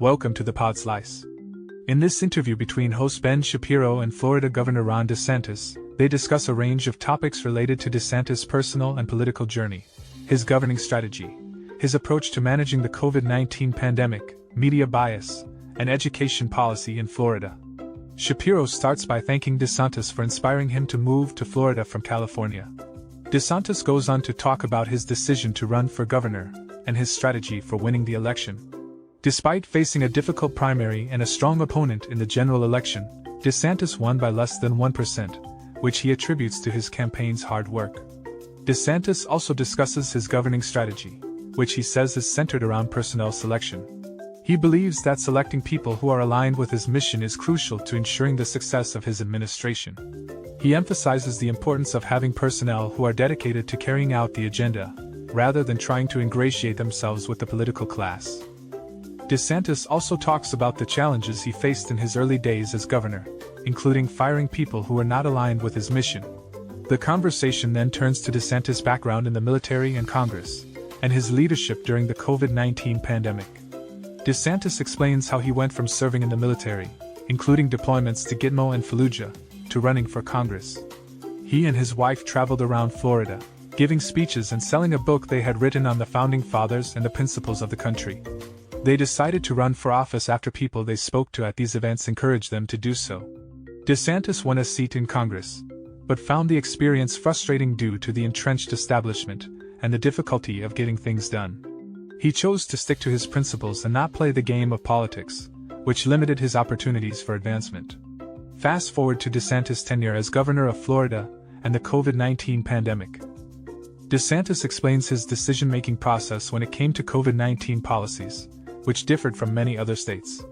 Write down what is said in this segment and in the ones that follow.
Welcome to the Pod Slice. In this interview between host Ben Shapiro and Florida Governor Ron DeSantis, they discuss a range of topics related to DeSantis' personal and political journey, his governing strategy, his approach to managing the COVID-19 pandemic, media bias, and education policy in Florida. Shapiro starts by thanking DeSantis for inspiring him to move to Florida from California. DeSantis goes on to talk about his decision to run for governor and his strategy for winning the election. Despite facing a difficult primary and a strong opponent in the general election, DeSantis won by less than 1%, which he attributes to his campaign's hard work. DeSantis also discusses his governing strategy, which he says is centered around personnel selection. He believes that selecting people who are aligned with his mission is crucial to ensuring the success of his administration. He emphasizes the importance of having personnel who are dedicated to carrying out the agenda, rather than trying to ingratiate themselves with the political class. DeSantis also talks about the challenges he faced in his early days as governor, including firing people who were not aligned with his mission. The conversation then turns to DeSantis' background in the military and Congress, and his leadership during the COVID-19 pandemic. DeSantis explains how he went from serving in the military, including deployments to Gitmo and Fallujah, to running for Congress. He and his wife traveled around Florida, giving speeches and selling a book they had written on the founding fathers and the principles of the country. They decided to run for office after people they spoke to at these events encouraged them to do so. DeSantis won a seat in Congress, but found the experience frustrating due to the entrenched establishment and the difficulty of getting things done. He chose to stick to his principles and not play the game of politics, which limited his opportunities for advancement. Fast forward to DeSantis' tenure as governor of Florida and the COVID-19 pandemic. DeSantis explains his decision-making process when it came to COVID-19 policies, which differed from many other states.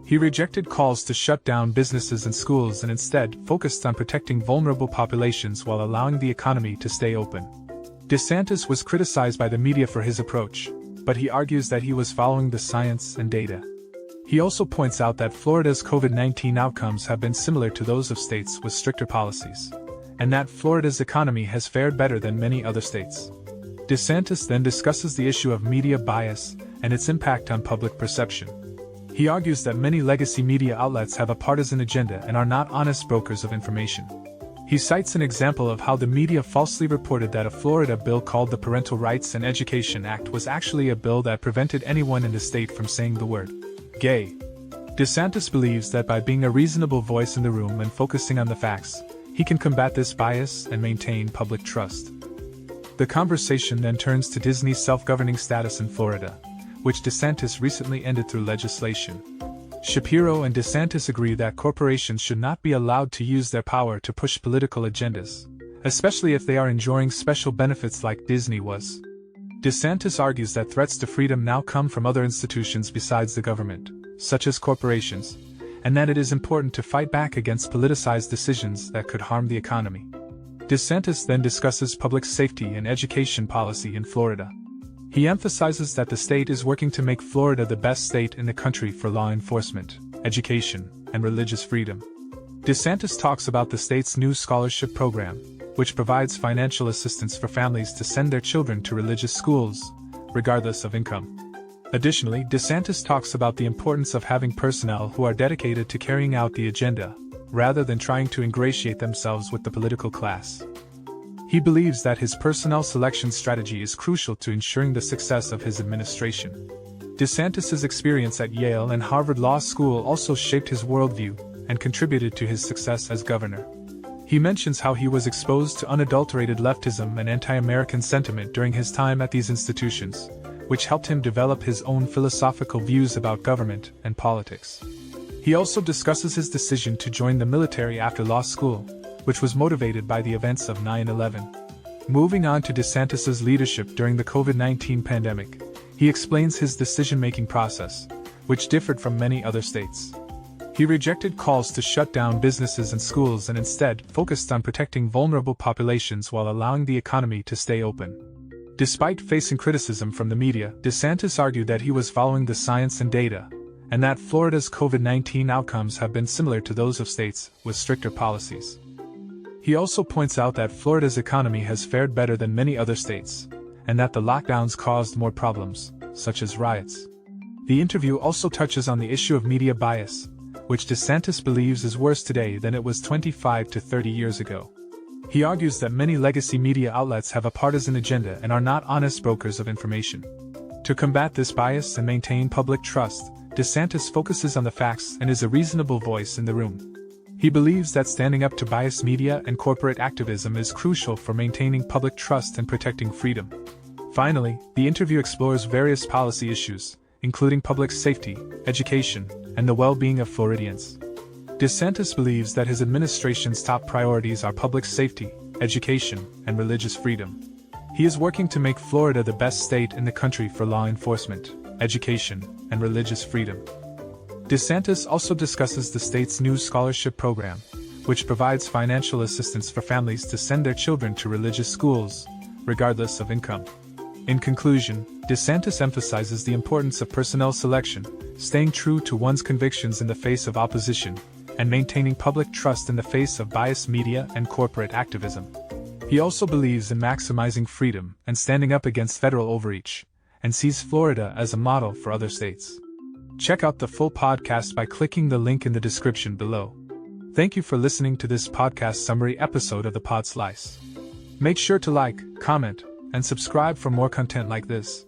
He rejected calls to shut down businesses and schools and instead focused on protecting vulnerable populations while allowing the economy to stay open. DeSantis was criticized by the media for his approach, but he argues that he was following the science and data. He also points out that Florida's COVID-19 outcomes have been similar to those of states with stricter policies, and that Florida's economy has fared better than many other states. DeSantis then discusses the issue of media bias and its impact on public perception. He argues that many legacy media outlets have a partisan agenda and are not honest brokers of information. He cites an example of how the media falsely reported that a Florida bill called the Parental Rights and Education Act was actually a bill that prevented anyone in the state from saying the word gay. DeSantis believes that by being a reasonable voice in the room and focusing on the facts, he can combat this bias and maintain public trust. The conversation then turns to Disney's self-governing status in Florida, which DeSantis recently ended through legislation. Shapiro and DeSantis agree that corporations should not be allowed to use their power to push political agendas, especially if they are enjoying special benefits like Disney was. DeSantis argues that threats to freedom now come from other institutions besides the government, such as corporations, and that it is important to fight back against politicized decisions that could harm the economy. DeSantis then discusses public safety and education policy in Florida. He emphasizes that the state is working to make Florida the best state in the country for law enforcement, education, and religious freedom. DeSantis talks about the state's new scholarship program, which provides financial assistance for families to send their children to religious schools, regardless of income. Additionally, DeSantis talks about the importance of having personnel who are dedicated to carrying out the agenda, rather than trying to ingratiate themselves with the political class. He believes that his personnel selection strategy is crucial to ensuring the success of his administration. DeSantis' experience at Yale and Harvard Law School also shaped his worldview and contributed to his success as governor. He mentions how he was exposed to unadulterated leftism and anti-American sentiment during his time at these institutions, which helped him develop his own philosophical views about government and politics. He also discusses his decision to join the military after law school, which was motivated by the events of 9/11. Moving on to DeSantis' leadership during the COVID-19 pandemic, he explains his decision-making process, which differed from many other states. He rejected calls to shut down businesses and schools and instead focused on protecting vulnerable populations while allowing the economy to stay open. Despite facing criticism from the media, DeSantis argued that he was following the science and data, and that Florida's COVID-19 outcomes have been similar to those of states with stricter policies. He also points out that Florida's economy has fared better than many other states, and that the lockdowns caused more problems, such as riots. The interview also touches on the issue of media bias, which DeSantis believes is worse today than it was 25 to 30 years ago. He argues that many legacy media outlets have a partisan agenda and are not honest brokers of information. To combat this bias and maintain public trust, DeSantis focuses on the facts and is a reasonable voice in the room. He believes that standing up to biased media and corporate activism is crucial for maintaining public trust and protecting freedom. Finally, the interview explores various policy issues, including public safety, education, and the well-being of Floridians. DeSantis believes that his administration's top priorities are public safety, education, and religious freedom. He is working to make Florida the best state in the country for law enforcement, education, and religious freedom. DeSantis also discusses the state's new scholarship program, which provides financial assistance for families to send their children to religious schools, regardless of income. In conclusion, DeSantis emphasizes the importance of personnel selection, staying true to one's convictions in the face of opposition, and maintaining public trust in the face of biased media and corporate activism. He also believes in maximizing freedom and standing up against federal overreach, and sees Florida as a model for other states. Check out the full podcast by clicking the link in the description below. Thank you for listening to this podcast summary episode of the Pod Slice. Make sure to like, comment, and subscribe for more content like this.